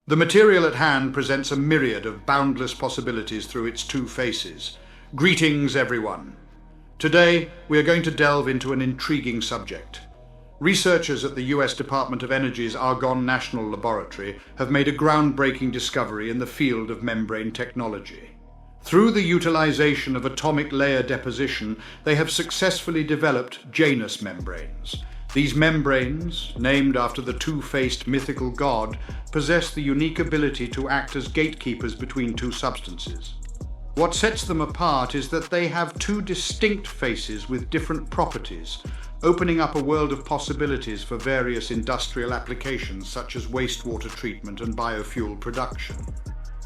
The material at hand presents a myriad of boundless possibilities through its two faces. Greetings, everyone. Today, we are going to delve into an intriguing subject. Researchers at the US Department of Energy's Argonne National Laboratory have made a groundbreaking discovery in the field of membrane technology. Through the utilization of atomic layer deposition, they have successfully developed Janus membranes. These membranes, named after the two-faced mythical god, possess the unique ability to act as gatekeepers between two substances. What sets them apart is that they have two distinct faces with different properties, opening up a world of possibilities for various industrial applications such as wastewater treatment and biofuel production.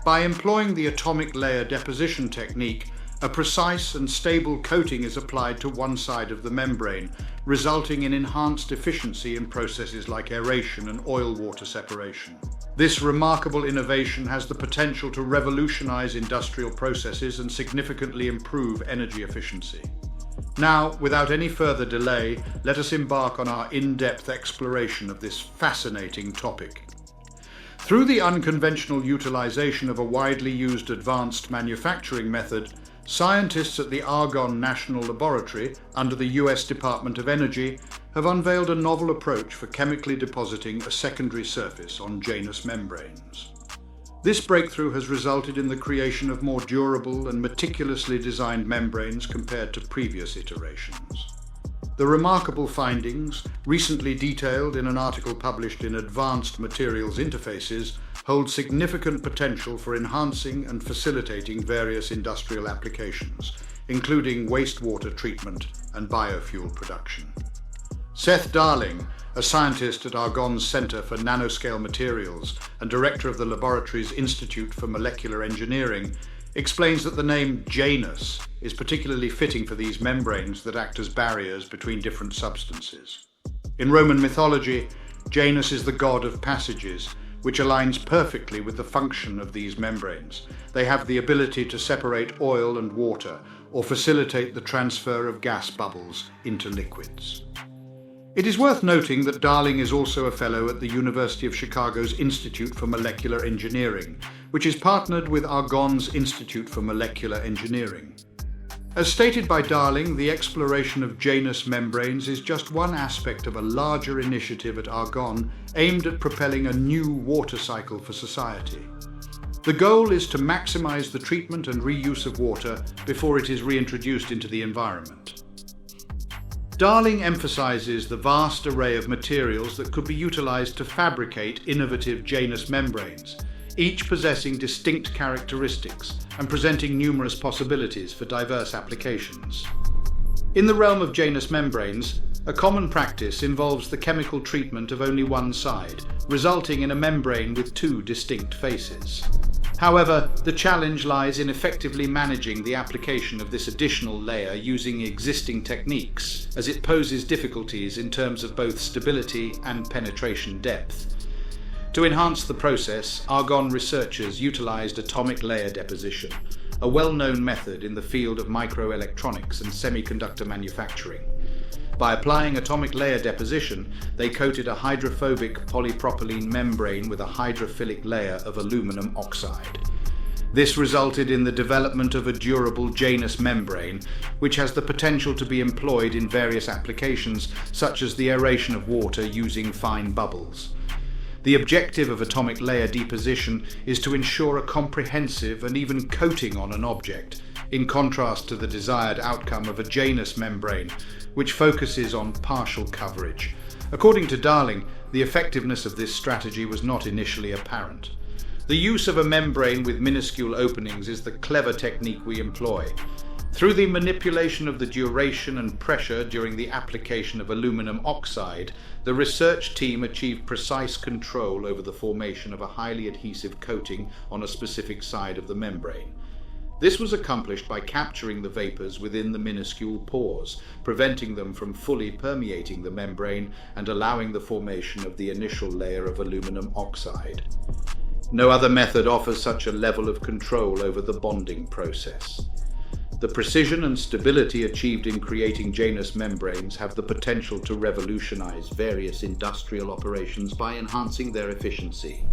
By employing the atomic layer deposition technique, a precise and stable coating is applied to one side of the membrane, resulting in enhanced efficiency in processes like aeration and oil-water separation. This remarkable innovation has the potential to revolutionize industrial processes and significantly improve energy efficiency. Now, without any further delay, let us embark on our in-depth exploration of this fascinating topic. Through the unconventional utilization of a widely used advanced manufacturing method, scientists at the Argonne National Laboratory, under the US Department of Energy, have unveiled a novel approach for chemically depositing a secondary surface on Janus membranes. This breakthrough has resulted in the creation of more durable and meticulously designed membranes compared to previous iterations. The remarkable findings, recently detailed in an article published in Advanced Materials Interfaces, hold significant potential for enhancing and facilitating various industrial applications, including wastewater treatment and biofuel production. Seth, a scientist at Argonne's Center for Nanoscale Materials and director of the laboratory's Institute for Molecular Engineering, explains that the name Janus is particularly fitting for these membranes that act as barriers between different substances. In Roman mythology, Janus is the god of passages, which aligns perfectly with the function of these membranes. They have the ability to separate oil and water or facilitate the transfer of gas bubbles into liquids. It is worth noting that Darling is also a fellow at the University of Chicago's Institute for Molecular Engineering, which is partnered with Argonne's Institute for Molecular Engineering. As stated by Darling, the exploration of Janus membranes is just one aspect of a larger initiative at Argonne aimed at propelling a new water cycle for society. The goal is to maximize the treatment and reuse of water before it is reintroduced into the environment. Darling emphasizes the vast array of materials that could be utilized to fabricate innovative Janus membranes, each possessing distinct characteristics and presenting numerous possibilities for diverse applications. In the realm of Janus membranes, a common practice involves the chemical treatment of only one side, resulting in a membrane with two distinct faces. However, the challenge lies in effectively managing the application of this additional layer using existing techniques, as it poses difficulties in terms of both stability and penetration depth. To enhance the process, Argonne researchers utilized atomic layer deposition, a well-known method in the field of microelectronics and semiconductor manufacturing. By applying atomic layer deposition, they coated a hydrophobic polypropylene membrane with a hydrophilic layer of aluminum oxide. This resulted in the development of a durable Janus membrane, which has the potential to be employed in various applications, such as the aeration of water using fine bubbles. The objective of atomic layer deposition is to ensure a comprehensive and even coating on an object, in contrast to the desired outcome of a Janus membrane, which focuses on partial coverage. According to Darling, the effectiveness of this strategy was not initially apparent. The use of a membrane with minuscule openings is the clever technique we employ. Through the manipulation of the duration and pressure during the application of aluminum oxide, the research team achieved precise control over the formation of a highly adhesive coating on a specific side of the membrane. This was accomplished by capturing the vapors within the minuscule pores, preventing them from fully permeating the membrane and allowing the formation of the initial layer of aluminum oxide. No other method offers such a level of control over the bonding process. The precision and stability achieved in creating Janus membranes have the potential to revolutionize various industrial operations by enhancing their efficiency.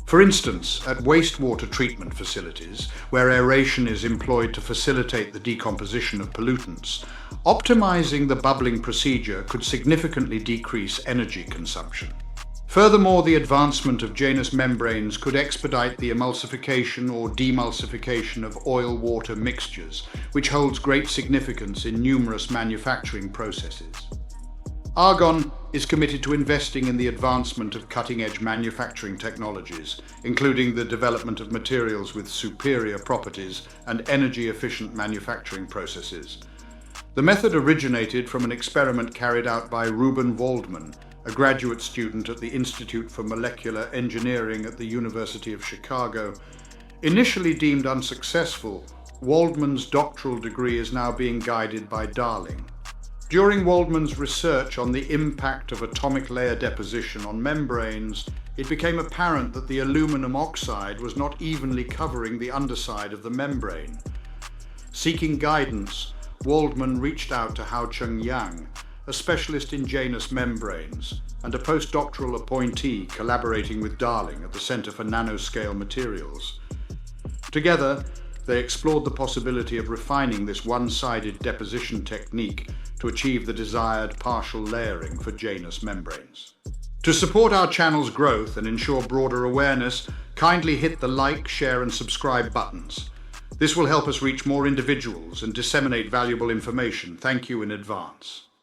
For instance, at wastewater treatment facilities, where aeration is employed to facilitate the decomposition of pollutants, optimizing the bubbling procedure could significantly decrease energy consumption. Furthermore, the advancement of Janus membranes could expedite the emulsification or demulsification of oil-water mixtures, which holds great significance in numerous manufacturing processes. Argon is committed to investing in the advancement of cutting-edge manufacturing technologies, including the development of materials with superior properties and energy-efficient manufacturing processes. The method originated from an experiment carried out by Ruben Waldman, a graduate student at the Institute for Molecular Engineering at the University of Chicago. Initially deemed unsuccessful, Waldman's doctoral degree is now being guided by Darling. During Waldman's research on the impact of atomic layer deposition on membranes, it became apparent that the aluminum oxide was not evenly covering the underside of the membrane. Seeking guidance, Waldman reached out to Haocheng Yang, a specialist in Janus membranes, and a postdoctoral appointee collaborating with Darling at the Center for Nanoscale Materials. Together, they explored the possibility of refining this one-sided deposition technique to achieve the desired partial layering for Janus membranes. To support our channel's growth and ensure broader awareness, kindly hit the like, share and subscribe buttons. This will help us reach more individuals and disseminate valuable information. Thank you in advance.